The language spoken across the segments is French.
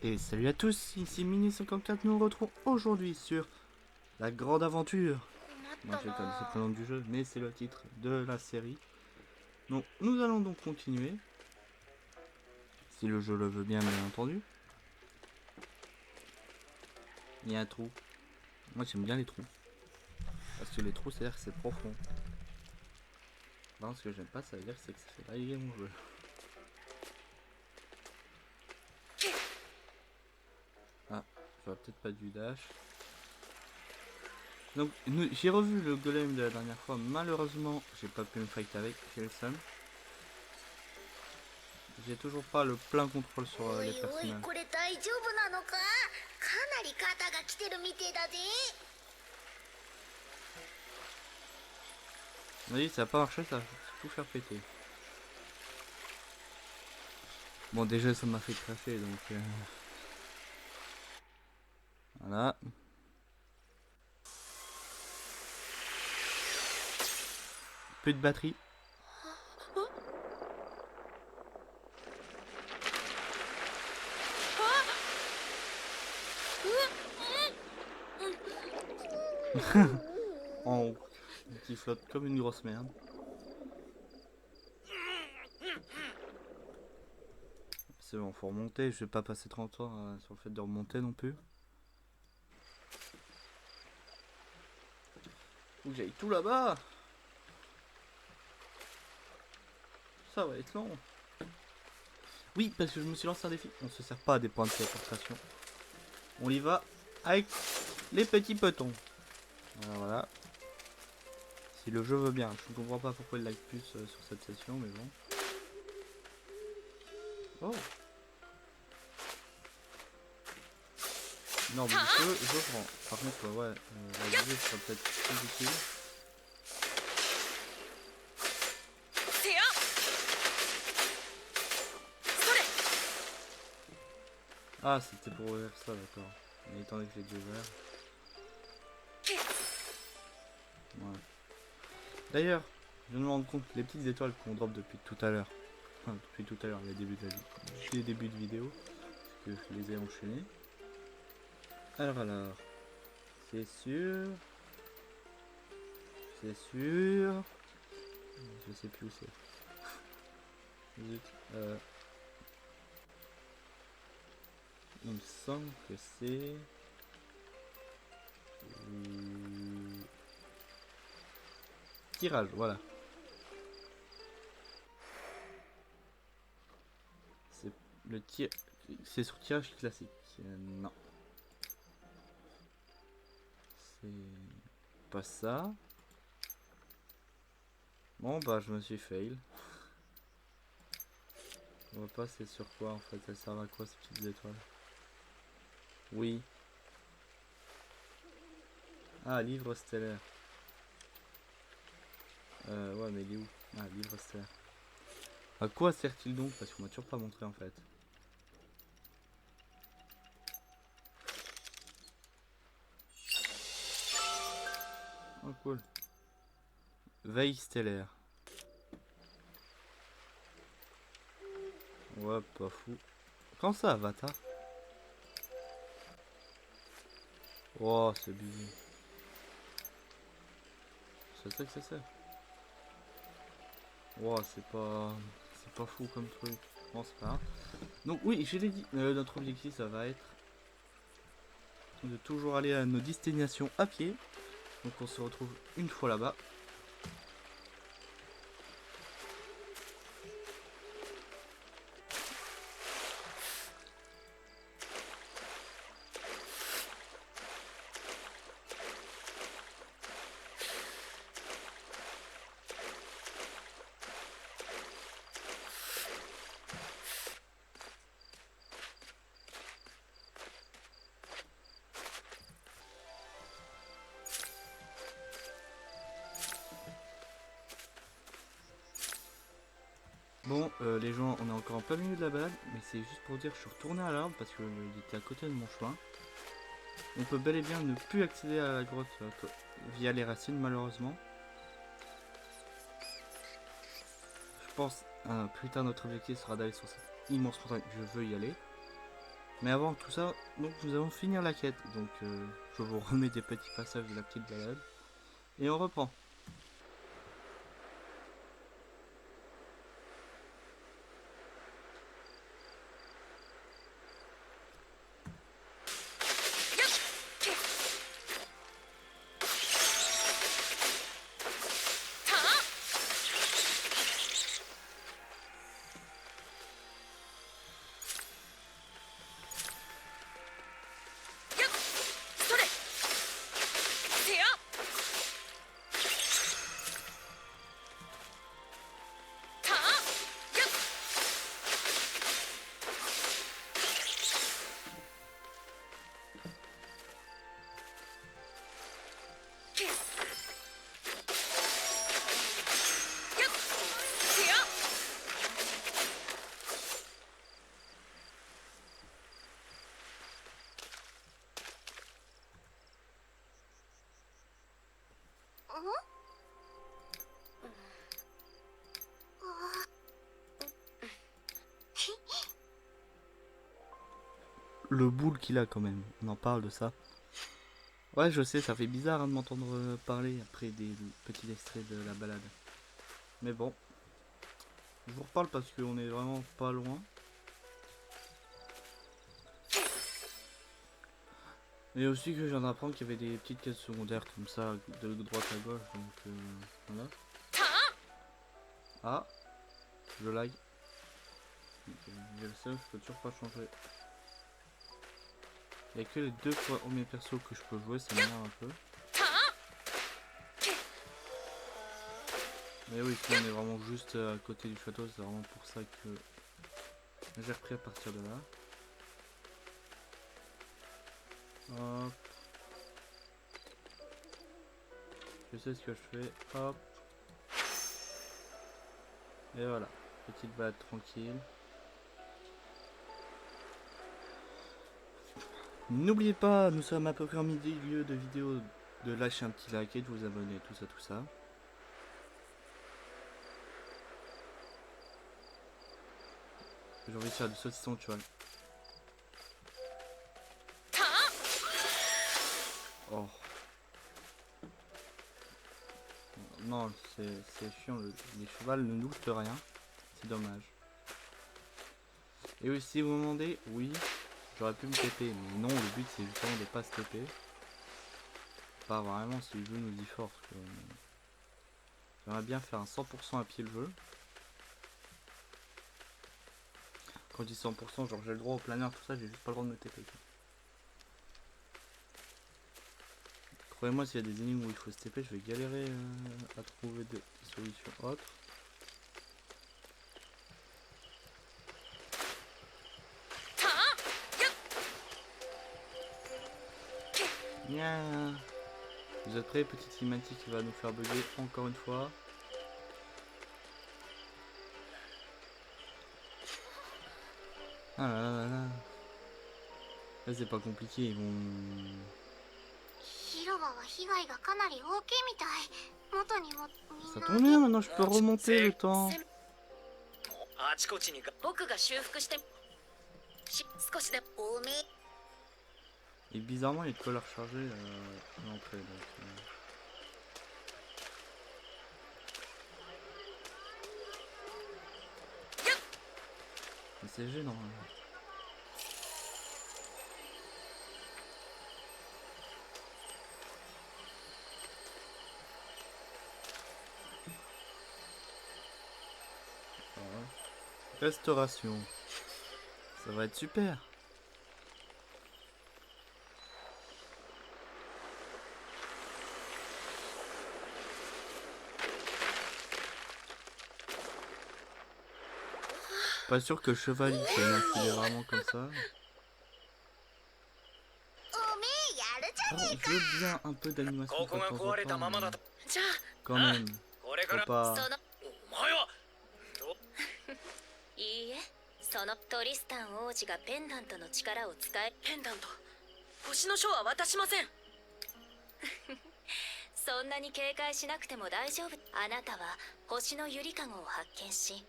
Et salut à tous, ici Mini54, nous nous retrouvons aujourd'hui sur la grande aventure. Moi je connais, c'est pas le nom du jeu, mais c'est le titre de la série. Donc nous allons donc continuer. Si le jeu le veut bien entendu. Il y a un trou. Moi j'aime bien les trous. Parce que les trous c'est-à-dire que c'est profond. Non, ce que j'aime pas, ça veut dire que c'est que ça fait laguer mon jeu. Ah, j'aurais peut-être pas dû dash. Donc j'ai revu le golem de la dernière fois, malheureusement j'ai pas pu me fight avec, j'ai le seum. J'ai toujours pas le plein contrôle sur les personnages. Oui, ça a pas marché, ça va tout faire péter. Bon, déjà ça m'a fait cracher donc. Voilà. Plus de batterie. En haut. Qui flotte comme une grosse merde. C'est bon, faut remonter. Je vais pas passer 30 ans sur le fait de remonter non plus. Faut que j'aille tout là-bas. Ça va être long. Oui, parce que je me suis lancé un défi. On se sert pas des points de téléportation. On y va avec les petits petons. Voilà. Si le jeu veut bien. Je ne comprends pas pourquoi il like plus sur cette session, mais bon. Oh. Non, mais je prends. Par contre, ouais, la visée sera peut-être plus utile. Ah, c'était pour ouvrir ça, d'accord. Mais étant donné que j'ai déjà ouvert. Ouais. D'ailleurs, je me rends compte, les petites étoiles qu'on drop depuis tout à l'heure. Enfin, depuis tout à l'heure, les débuts de la vie. Les débuts de vidéo. Parce que je les ai enchaînés. Alors. C'est sûr. C'est sûr. Je sais plus où c'est. Il me semble que c'est... Tirage, voilà. C'est le tir... C'est sur tirage classique. Non. C'est pas ça. Bon bah je me suis fail. On va pas, c'est sur quoi en fait? Elles servent à quoi ces petites étoiles? Oui. Ah, livre stellaire. Ouais, mais il est où? Ah, livre stellaire. À quoi sert-il donc? Parce qu'on m'a toujours pas montré en fait. Oh, cool. Veille stellaire. Ouais, pas fou. Quand ça, Avatar? Oh, c'est bizarre. C'est ça que ça sert. Oh, c'est pas fou comme truc. Bon, c'est pas grave. Donc oui, je l'ai dit, notre objectif ça va être de toujours aller à nos destinations à pied. Donc on se retrouve une fois là-bas. Bon, les gens, on est encore en plein milieu de la balade, mais c'est juste pour dire que je suis retourné à l'arbre parce qu'il était à côté de mon chemin. On peut bel et bien ne plus accéder à la grotte via les racines, malheureusement. Je pense, plus tard, notre objectif sera d'aller sur cette immense montagne. Je veux y aller. Mais avant tout ça, donc nous allons finir la quête. Donc je vous remets des petits passages de la petite balade. Et on reprend. Le boule qu'il a quand même, on en parle de ça. Ouais, je sais, ça fait bizarre hein, de m'entendre parler après des petits extraits de la balade. Mais bon, je vous reparle parce qu'on est vraiment pas loin. Et aussi que je viens d'apprendre qu'il y avait des petites quêtes secondaires comme ça, de droite à gauche, donc voilà. Ah, je lag. Je le sais, je peux toujours pas changer. Il n'y a que les deux premiers persos que je peux jouer, ça m'énerve un peu. Mais oui, là on est vraiment juste à côté du château, c'est vraiment pour ça que j'ai repris à partir de là. Hop. Je sais ce que je fais, hop. Et voilà, petite balade tranquille. N'oubliez pas, nous sommes à peu près en milieu de vidéo, de lâcher un petit like et de vous abonner, tout ça, tout ça. J'ai envie de faire du saucisson, tu vois. Oh. Non, c'est chiant, les chevals ne lootent rien. C'est dommage. Et oui, si vous me demandez, oui, j'aurais pu me TP, mais non, le but c'est justement de pas se TP. Pas vraiment si le jeu nous y force. J'aimerais bien faire un 100% à pied le jeu. Quand je dis 100%, genre j'ai le droit au planeur, tout ça, j'ai juste pas le droit de me TP. Croyez-moi, s'il y a des énigmes où il faut se TP, je vais galérer à trouver des solutions autres. Yeah. Vous êtes prêts? Petite cinématique qui va nous faire bugger encore une fois. Ah là là là là. Là c'est pas compliqué, ils vont... Ça tombe bien, maintenant je peux remonter le temps. Et bizarrement il y a de quoi la recharger à l'entrée. Mais c'est gênant. Restauration. Ça va être super. Pas sûr que le cheval il peut m'infiler vraiment comme ça. Alors, je veux bien un peu d'animation de temps en temps, mais... quand même. Faut pas... いいえ、そのトリスタン王子がペンダントの力を使え。ペンダント、星の書は渡しません。そんなに警戒しなくても大丈夫。あなたは星のゆりかごを発見し、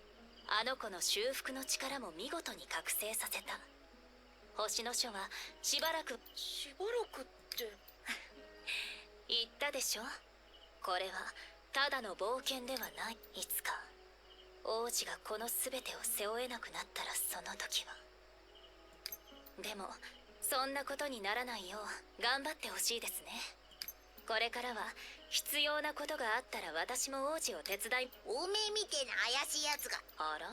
あの子の修復の力も見事に覚醒させた。星の書はしばらくって言ったでしょ。これはただの冒険ではない。いつか王子がこの全てを背負えなくなったらその時は。でもそんなことにならないよう頑張ってほしいですね。これからは必要なことがあったら私も王子を手伝い。おめえみてえな怪しいやつが。あら、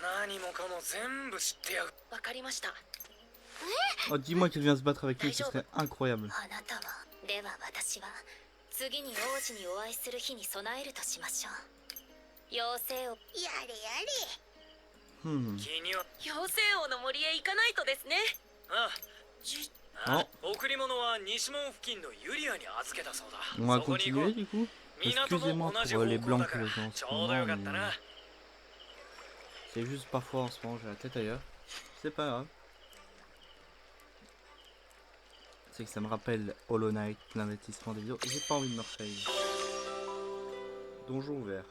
何もかも全部知ってやる。わかりました。 Oh, dis-moi qu'il vient se battre avec nous, ce serait incroyable. あなたは。では私は次に王子にお会いする日に備えるとしましょう。妖精を。やれやれ。 Hmm. 気には。妖精王の森へ行かないとですね。ああ贈り物は西門付近のユリアに預けたそうだ。 On va そこに行こ continuer う。 du coup. 港も Excusez-moi 同じ pour 方 les 向 blancs だ que から j'ai en ち ce ょうどよか moment, った mais な。 c'est juste parfois en ce moment j'ai la tête ailleurs. C'est pas grave. C'est que ça me rappelle Hollow Knight, l'investissement des vidéos. J'ai pas envie de me refaire. Donjon ouvert.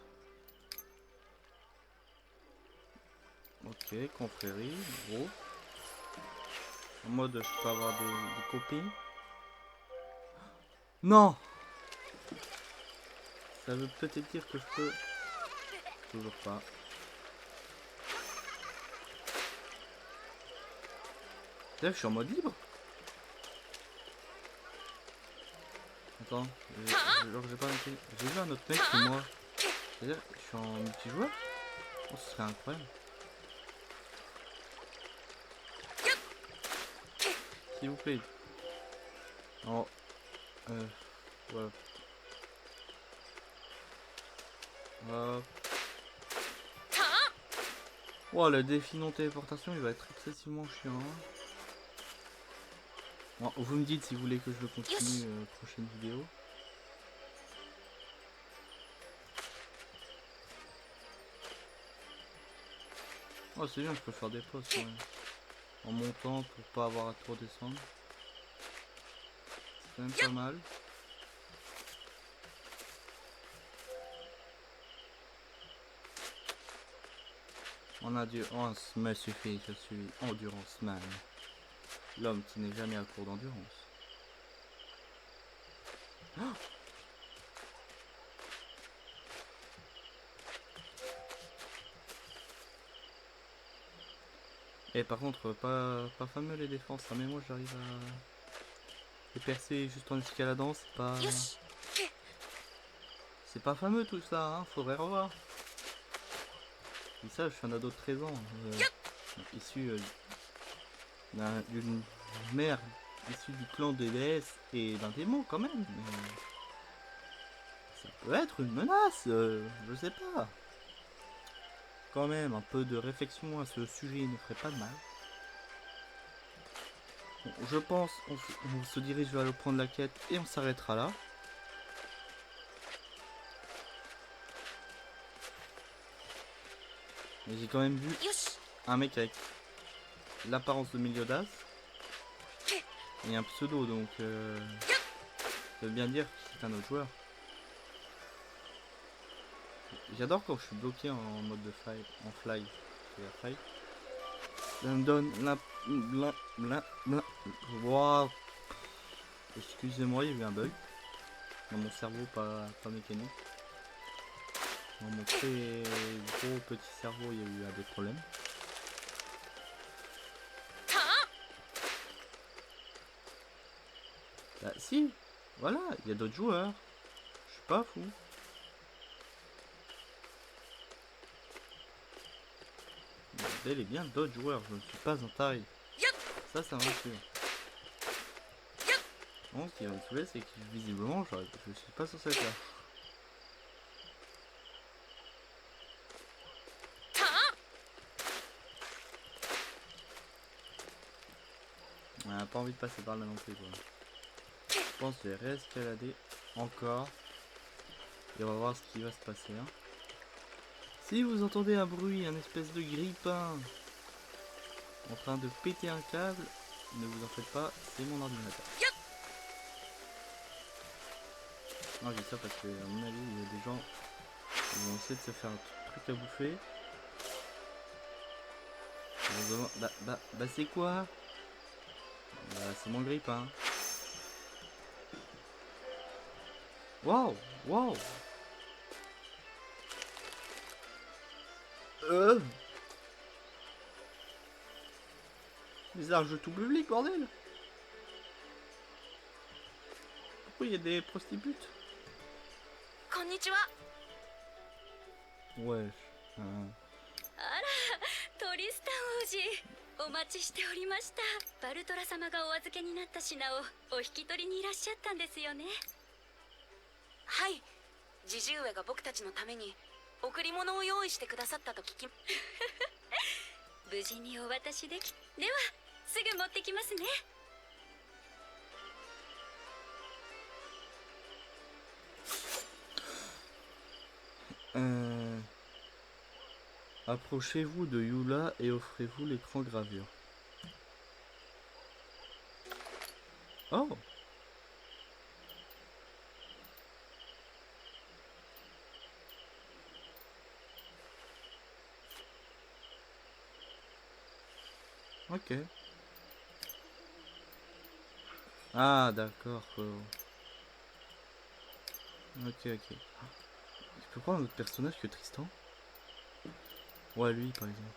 Ok, confrérie, gros. En mode je peux avoir des copines. Non! Ça veut peut-être dire que je peux. Toujours pas. Là, je suis en mode libre. Attends, genre j'ai pas noté. J'ai vu un autre mec que moi. C'est-à-dire, je suis en multijoueur. Oh, ce serait incroyable. S'il vous plaît. Oh. Voilà. Hop. Oh, le défi non téléportation, il va être excessivement chiant. Bon, vous me dites si vous voulez que je le continue prochaine vidéo. Oh, c'est bien, je peux faire des pauses quand même. En montant pour pas avoir à trop descendre. C'est quand même pas mal. En endurance me suffit, je suis endurance man. L'homme qui n'est jamais à court d'endurance. Oh! Et par contre, pas fameux les défenses, hein, mais moi j'arrive à les percer juste en escaladant, c'est pas fameux tout ça, hein, faudrait revoir. Et ça, je suis un ado de 13 ans, issu d'une mère issue du clan des DS et d'un démon quand même. Mais ça peut être une menace, je sais pas. Quand même, un peu de réflexion à ce sujet ne ferait pas de mal. Bon, je pense on se dirige vers le point de la quête et on s'arrêtera là. Mais j'ai quand même vu un mec avec l'apparence de Meliodas et un pseudo, donc ça veut bien dire que c'est un autre joueur. J'adore quand je suis bloqué en mode de fly, c'est la faille. Ça me donne wow. Excusez-moi, il y a eu un bug dans mon cerveau, pas mécanique. Dans mon très gros petit cerveau, il y a eu des problèmes. Bah si, voilà, il y a d'autres joueurs. Je suis pas fou. Il y a bel et bien d'autres joueurs, je ne suis pas un taré. Ça me rassure. Bon, ce qui va me saouler, c'est que visiblement, je suis pas sur cette là. On n'a pas envie de passer par là non plus, quoi. Je pense que je vais réescalader encore. Et on va voir ce qui va se passer. Hein. Si vous entendez un bruit, un espèce de grippin en train de péter un câble, ne vous en faites pas, c'est mon ordinateur. Non, je dis ça parce que à mon avis, il y a des gens qui vont essayer de se faire un truc à bouffer. Heureusement. Bah c'est quoi? Bah c'est mon grippin. Waouh, waouh. Mais c'est un jeu tout public, bordel. Pourquoi il y a des prostitutes? こんにちは。 Ouais. あら、トリスタン王子、お待ちしておりました。バルトラ様がお預けになった品をお引き取りにいらっしゃったんですよね。はい、ジジ上が僕たちのために贈り物を用意してくださったと聞き。無事にお渡しでき、ではすぐ持ってきますね。 Approchez-vous de Yula et offrez-vous l'écran gravure. Oh. Ok. Ah d'accord. Ok, ok. Je peux prendre un autre personnage que Tristan? Ouais, lui par exemple.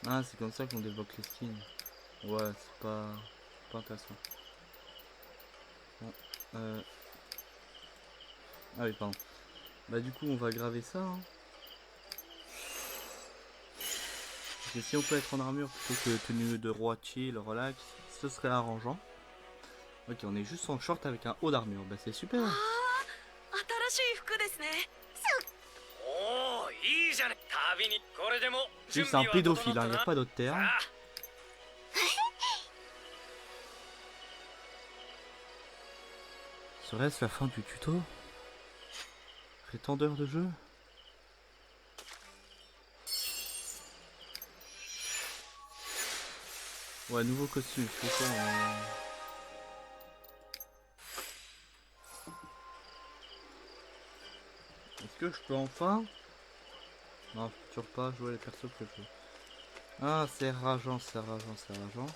Ah, c'est comme ça qu'on débloque les skins. Ouais, c'est pas intéressant. Bon, ah oui, pardon. Bah du coup, on va graver ça. Hein. Parce que si on peut être en armure plutôt que tenue de roi chill, relax, ce serait arrangeant. Ok, on est juste en short avec un haut d'armure. Bah c'est super. 新しい服ですね。おお、いいじゃね。旅にこれでも C'est 準 un 備は整っ pédophile, た hein, y a な。 pas d'autre terme. ああ Serait-ce la fin du tuto? Prétendeur de jeu? Ouais, nouveau costume, je fais ça. Est-ce que je peux enfin? Non, je peux toujours pas jouer les persos que je veux. Ah, c'est rageant, c'est rageant, c'est rageant.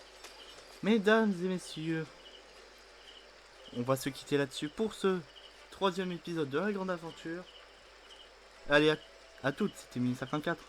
Mesdames et messieurs, on va se quitter là-dessus pour ce 3e épisode de la grande aventure. Allez, à toutes, c'était Mini 54.